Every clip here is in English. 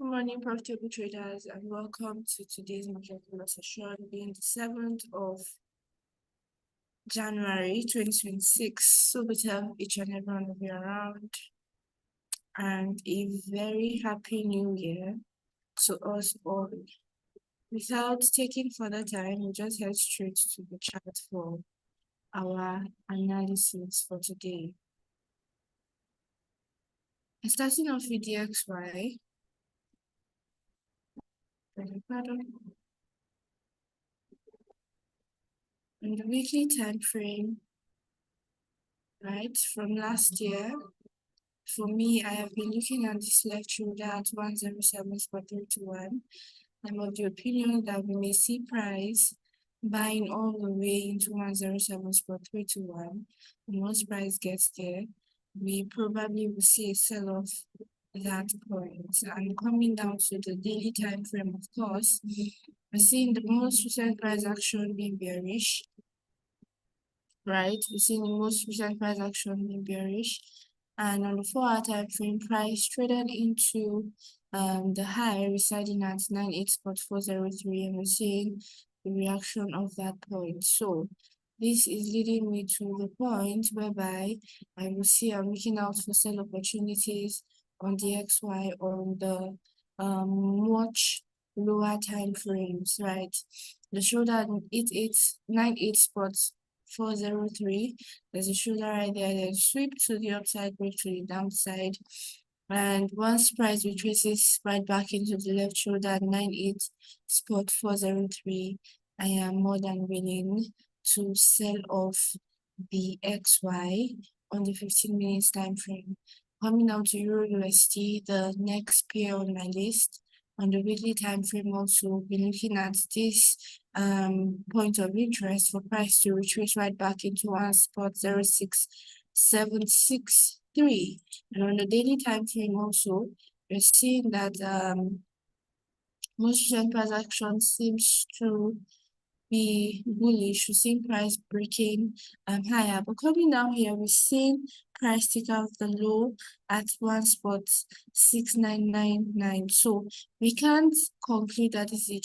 Good morning, profitable traders, and welcome to today's market session, being the 7th of January 2026. So we tell each and every one of you around, and a very happy new year to us all. Without taking further time, we'll just head straight to the chart for our analysis for today. Starting off with DXY. On the weekly time frame, right, from last year, for me, I have been looking at this left shoulder at 107.321. I'm of the opinion that we may see price buying all the way into 107.321. And once price gets there, we probably will see a sell-off that point. And coming down to the daily time frame, of course, we're seeing the most recent price action being bearish, right? We're seeing the most recent price action being bearish. And on the 4-hour time frame, price traded into the high residing at 98.403, and we're seeing the reaction of that point. So this is leading me to the point whereby I will see I'm looking out for sell opportunities on DXY on the much lower time frames, right? The shoulder at 98.403. There's a shoulder right there, then sweep to the upside, break to the downside. And once price retraces right back into the left shoulder at 98.403, I am more than willing to sell off the XY on the 15 minutes time frame. Coming down to Euro USD, the next pair on my list. On the weekly time frame, also we'll be looking at this point of interest for price to retrace right back into 1.06763. And on the daily time frame also, we're seeing that most recent price action seems to be bullish. We're seeing price breaking higher, but coming down here, we're seeing price take out the low at 1.6999. So we can't conclude that this is a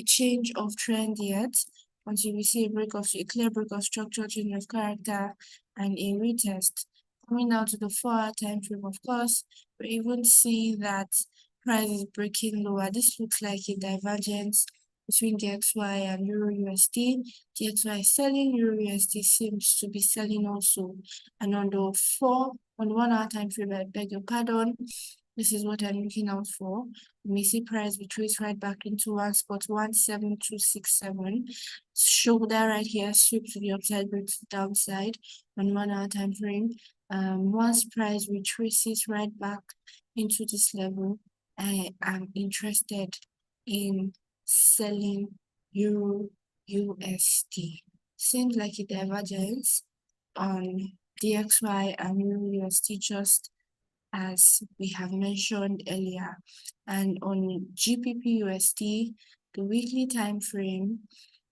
change of trend yet until we see a clear break of structural change of character and a retest. Coming down to the 4-hour time frame, of course, we even see that price is breaking lower. This looks like a divergence between DXY and Euro USD. DXY is selling, Euro USD seems to be selling also. And on the 1-hour time frame, I beg your pardon, this is what I'm looking out for. We may see price retrace right back into 1.17267. Shoulder right here, sweep to the upside, break to the downside on 1-hour time frame. Once price retraces right back into this level, I am interested in selling Euro USD. Seems like a divergence on DXY and Euro USD, just as we have mentioned earlier. And on GBP USD, the weekly time frame,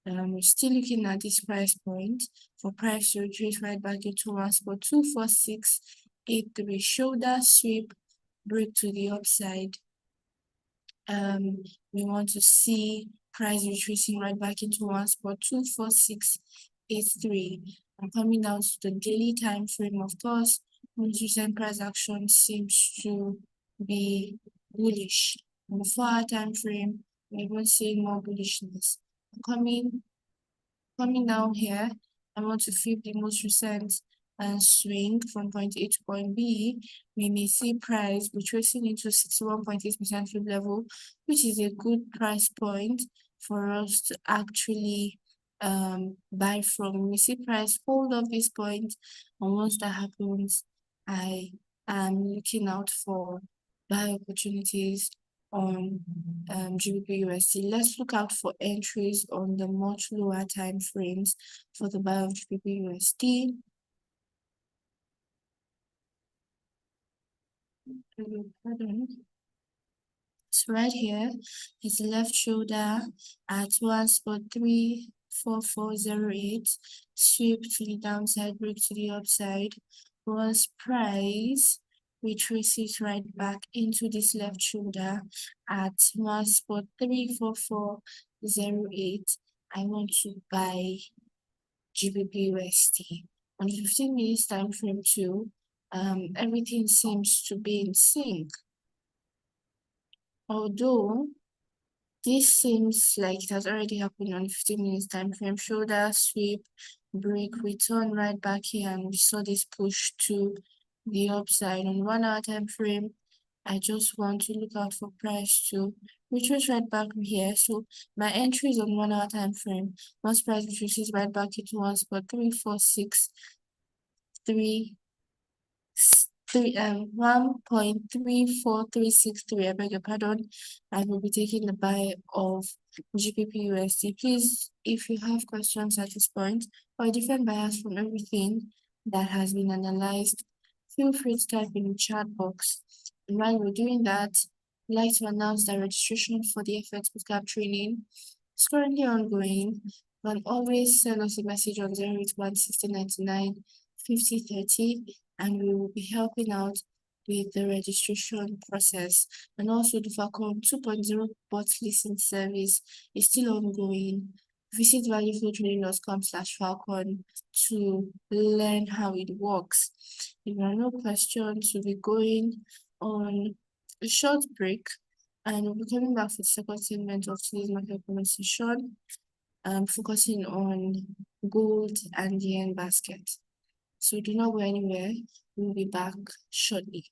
we're still looking at this price point for price to retrace right back into 1.24683. Shoulder sweep, break to the upside. We want to see price retracing right back into 1.24683. And coming down to the daily time frame, of course, most recent price action seems to be bullish. On the 4-hour time frame, we're even seeing more bullishness. Coming down here, I want to flip the most recent swing from point A to point B. We may see price retracing into 61.8% flip level, which is a good price point for us to actually buy from. We see price hold off this point, and once that happens, I am looking out for buy opportunities on GBP USD. Let's look out for entries on the much lower time frames for the buy of GBP USD. So right here is the left shoulder at 1.34408. Sweep to the downside, break to the upside. Once price retraces right back into this left shoulder at 1.34408. I want to buy GBP USD. On the 15 minutes time frame too, everything seems to be in sync. Although this seems like it has already happened on 15 minutes time frame. Shoulder, sweep, break, return right back here, and we saw this push to the upside. On 1 hour time frame, I just want to look out for price to retrace right back here. So my entry is on 1 hour time frame. Once price retraces right back into 1.34633 1.34363. I beg your pardon. I will be taking the buy of GBP USD. Please, if you have questions at this point or different buyers from everything that has been analyzed, feel free to type in the chat box. And while we're doing that, I'd like to announce that registration for the FX Bootcamp training is currently ongoing. You can always send us a message on 081 6099 5030, and we will be helping out with the registration process. And also the Falcon 2.0 bot listing service is still ongoing. Visit valueflowtrading.com/falcon to learn how it works. If there are no questions, we'll be going on a short break, and we'll be coming back for the second segment of today's market conversation, focusing on gold and the yen basket. So do not go anywhere. We'll be back shortly.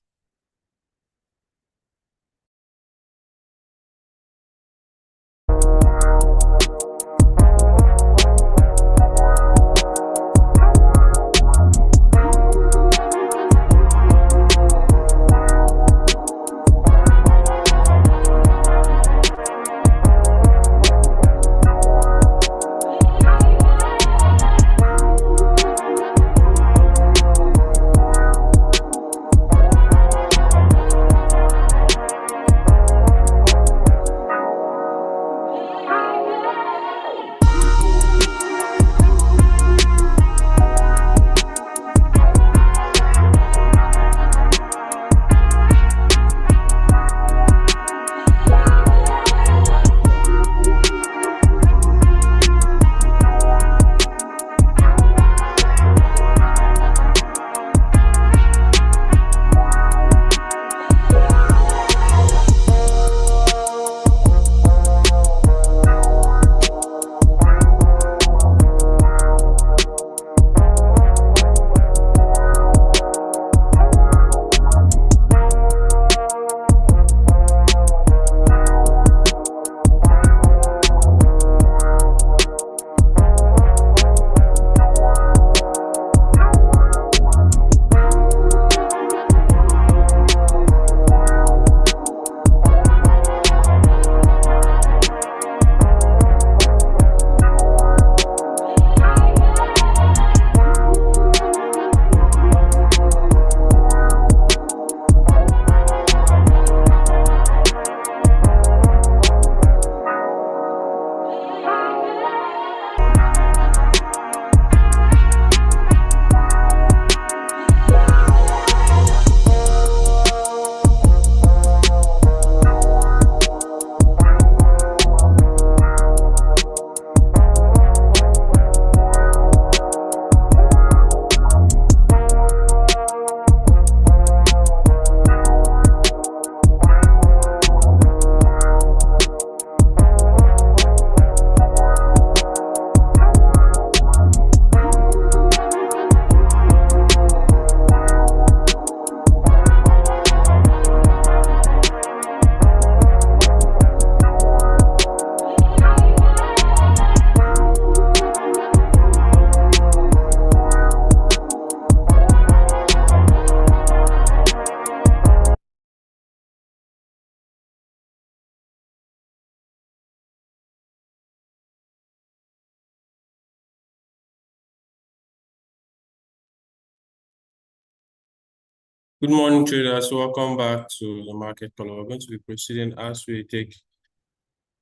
Good morning, traders. Welcome back to the market call. We're going to be proceeding as we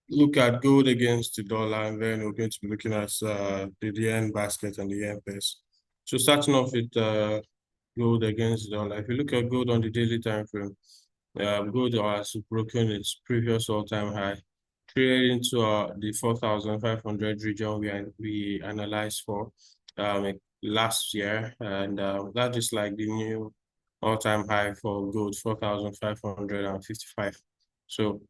look at gold against the dollar, and then we're going to be looking at the yen basket and the yen pairs. So starting off with gold against the dollar. If you look at gold on the daily time frame, gold has broken its previous all-time high, traded into the 4,500 region we analyzed for last year, and that is like the new all-time high for gold, 4,555. So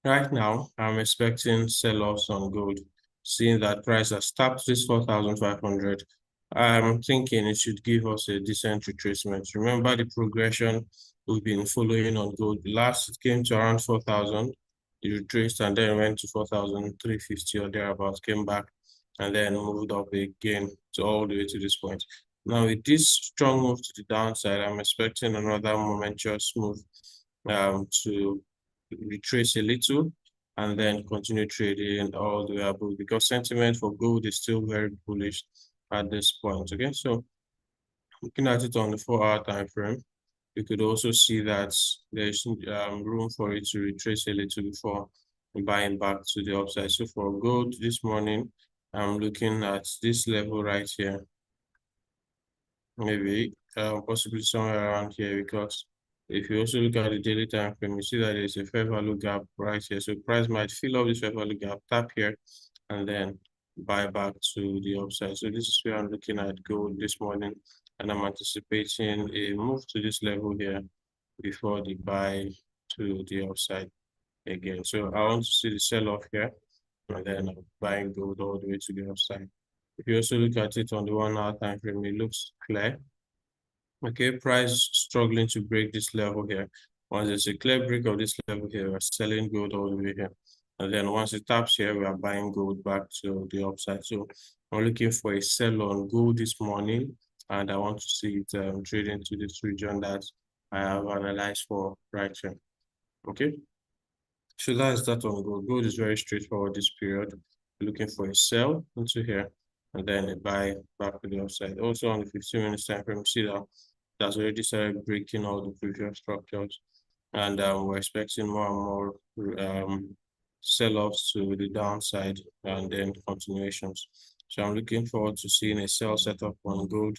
right now, I'm expecting sell-offs on gold, seeing that price has tapped this 4,500. I'm thinking it should give us a decent retracement. Remember the progression we've been following on gold. Last, it came to around 4,000. It retraced and then went to 4,350 or thereabouts, came back and then moved up again to all the way to this point. Now, with this strong move to the downside, I'm expecting another momentous move to retrace a little and then continue trading all the way above, because sentiment for gold is still very bullish at this point. Okay, so looking at it on the 4-hour time frame, you could also see that there's room for it to retrace a little before buying back to the upside. So for gold this morning, I'm looking at this level right here, maybe possibly somewhere around here, because if you also look at the daily time frame, you see that there's a fair value gap right here. So price might fill up this fair value gap, tap here, and then buy back to the upside. So this is where I'm looking at gold this morning, and I'm anticipating a move to this level here before the buy to the upside again. So I want to see the sell-off here, and then I'm buying gold all the way to the upside. If you also look at it on the 1-hour time frame, it looks clear. Okay, price struggling to break this level here. Once there's a clear break of this level here, we're selling gold all the way here. And then once it taps here, we are buying gold back to the upside. So I'm looking for a sell on gold this morning, and I want to see it trade into this region that I have analyzed for right here. Okay, so that's that on gold. Gold is very straightforward this period. Looking for a sell into here, and then a buy back to the upside. Also on the 15 minutes time frame, see that that's already started breaking all the previous structures, and we're expecting more and more sell-offs to the downside and then continuations. So I'm looking forward to seeing a sell setup on gold,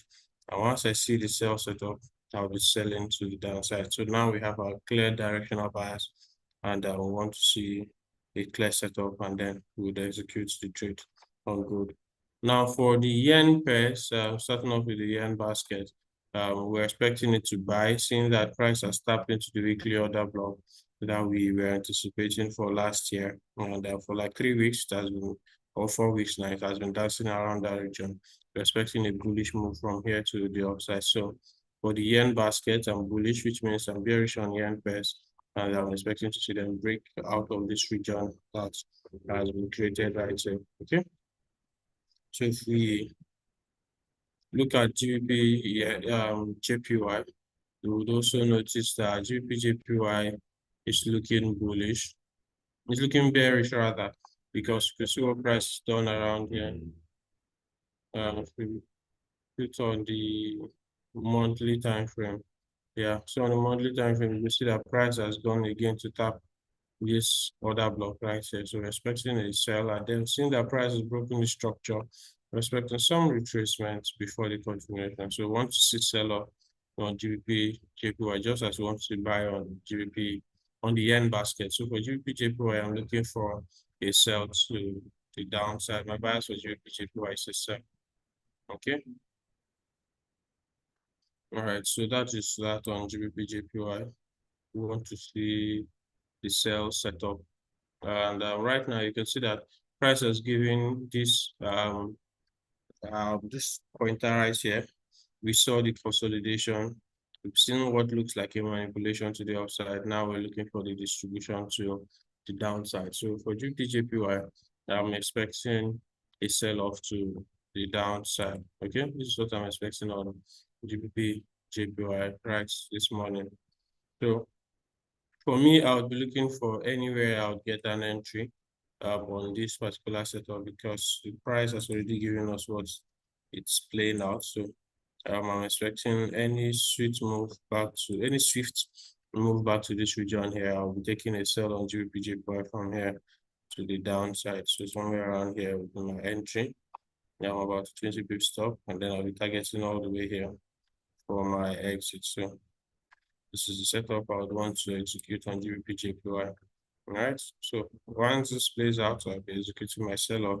and once I see the sell setup, I'll be selling to the downside. So now we have a clear directional bias, and we want to see a clear setup, and then we would execute the trade on gold. Now for the yen pairs, starting off with the yen basket, we're expecting it to buy, seeing that price has tapped into the weekly order block that we were anticipating for last year. And for like 3 weeks, it has been, or 4 weeks now, it has been dancing around that region. We're expecting a bullish move from here to the upside. So for the yen basket, I'm bullish, which means I'm bearish on yen pairs, and I'm expecting to see them break out of this region that has been created right here. Okay, so if we look at GBP, JPY, you would also notice that GBP JPY is looking bullish. It's looking bearish rather, because you can see what price is done around here. If we put on the monthly time frame, yeah, so on the monthly time frame, you see that price has gone again to tap this order block right here. So we're expecting a sell, and then seeing that price has broken the structure, we're expecting some retracement before the continuation. So we want to see sell off on GBP JPY, just as we want to buy on GBP on the yen basket. So for GBP JPY, I'm looking for a sell to the downside. My bias for GBP JPY is a sell. Okay. All right, so that is that on GBP JPY. We want to see the sell setup. And right now you can see that price is giving this this pointer right here. We saw the consolidation. We've seen what looks like a manipulation to the upside. Now we're looking for the distribution to the downside. So for GBP I'm expecting a sell-off to the downside. Okay, this is what I'm expecting on GBP JPY price this morning. So for me, I would be looking for anywhere I would get an entry on this particular setup, because the price has already given us what it's playing out. So I'm expecting any swift move back to this region here. I'll be taking a sell on GBP JPY from here to the downside. So somewhere around here will be my entry. Now I'm about 20 pips stop, and then I'll be targeting all the way here for my exit. So this is the setup I would want to execute on GBP JPY. All right. So once this plays out, I'll be executing my sell-off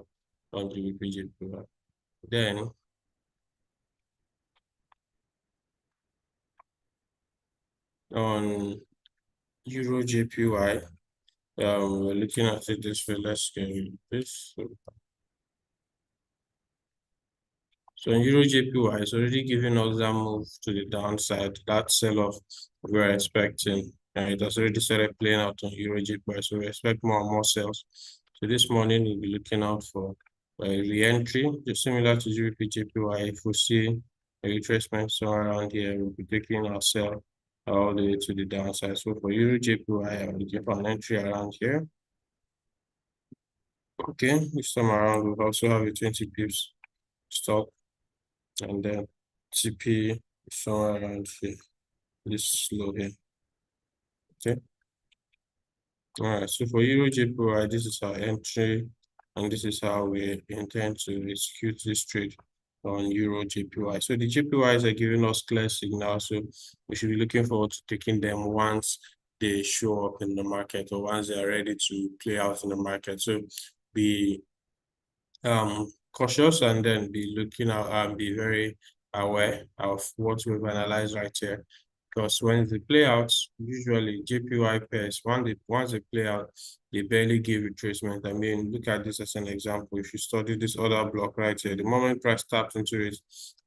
on GBP JPY. Then on Euro JPY, we're looking at it this way. Let's get this. So in Euro JPY, it's already giving us that move to the downside, that sell-off we're expecting. And it has already started playing out on Euro JPY. So we expect more and more sales. So this morning we'll be looking out for a re-entry, just similar to GBP JPY. If we see a retracement somewhere around here, we'll be taking our sell all the way to the downside. So for Euro JPY, I'm looking for an entry around here. Okay, this time around we'll also have a 20 pips stop. And then TP somewhere around here, this low here. Okay. All right. So for Euro JPY, this is our entry, and this is how we intend to execute this trade on Euro JPY. So the JPYs are giving us clear signals, so we should be looking forward to taking them once they show up in the market or once they are ready to play out in the market. So be cautious and then be looking out and be very aware of what we've analyzed right here. Because when they play out, usually JPY pairs, once they play out, they barely give retracement. I mean, look at this as an example. If you study this other block right here, the moment price tapped into it,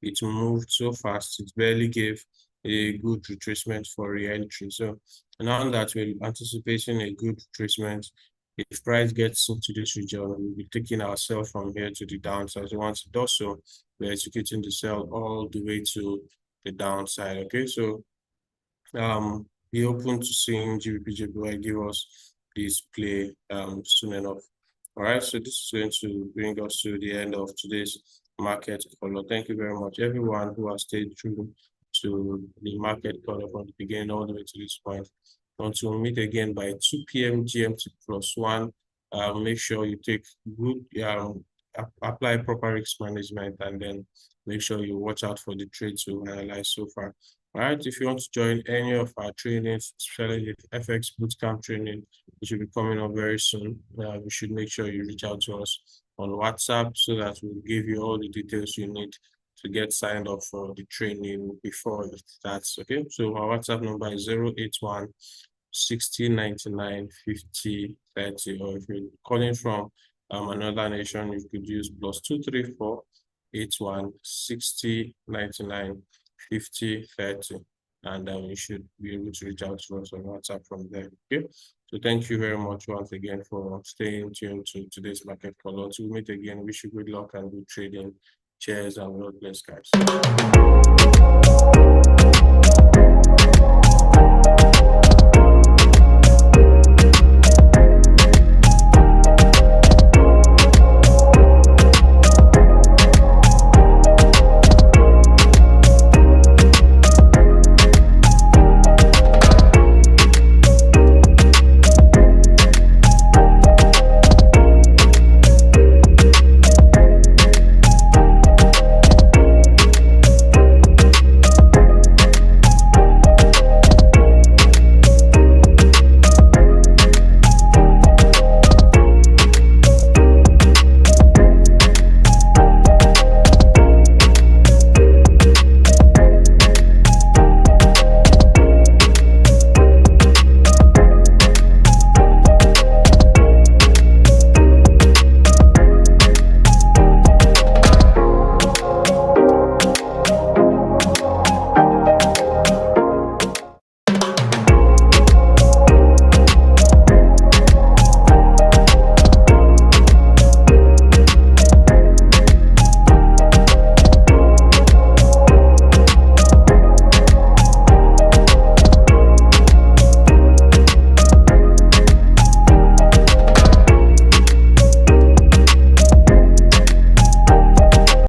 it moved so fast, it barely gave a good retracement for re-entry. So now that we're anticipating a good retracement, if price gets into this region, we'll be taking our sell from here to the downside. So once it does so, we're executing the sell all the way to the downside. Okay, so be open to seeing GBP JPY give us this play soon enough. All right, so this is going to bring us to the end of today's market follow. Thank you very much, everyone who has stayed true to the market follow from the beginning all the way to this point. Until we meet again by 2 p.m. GMT +1, make sure you take good, apply proper risk management, and then make sure you watch out for the trades we analyzed so far. All right, if you want to join any of our trainings, especially the FX Bootcamp training, which will be coming up very soon, we should make sure you reach out to us on WhatsApp so that we'll give you all the details you need to get signed up for the training before it starts. Okay, so our WhatsApp number is 081 60 99 50 30, or if you're calling from another nation, you could use +234 81 60 99 50 30, and you should be able to reach out to us on WhatsApp from there. Okay, so thank you very much once again for staying tuned to today's market call. Until we meet again, wish you good luck and good trading. Cheers and God bless, guys.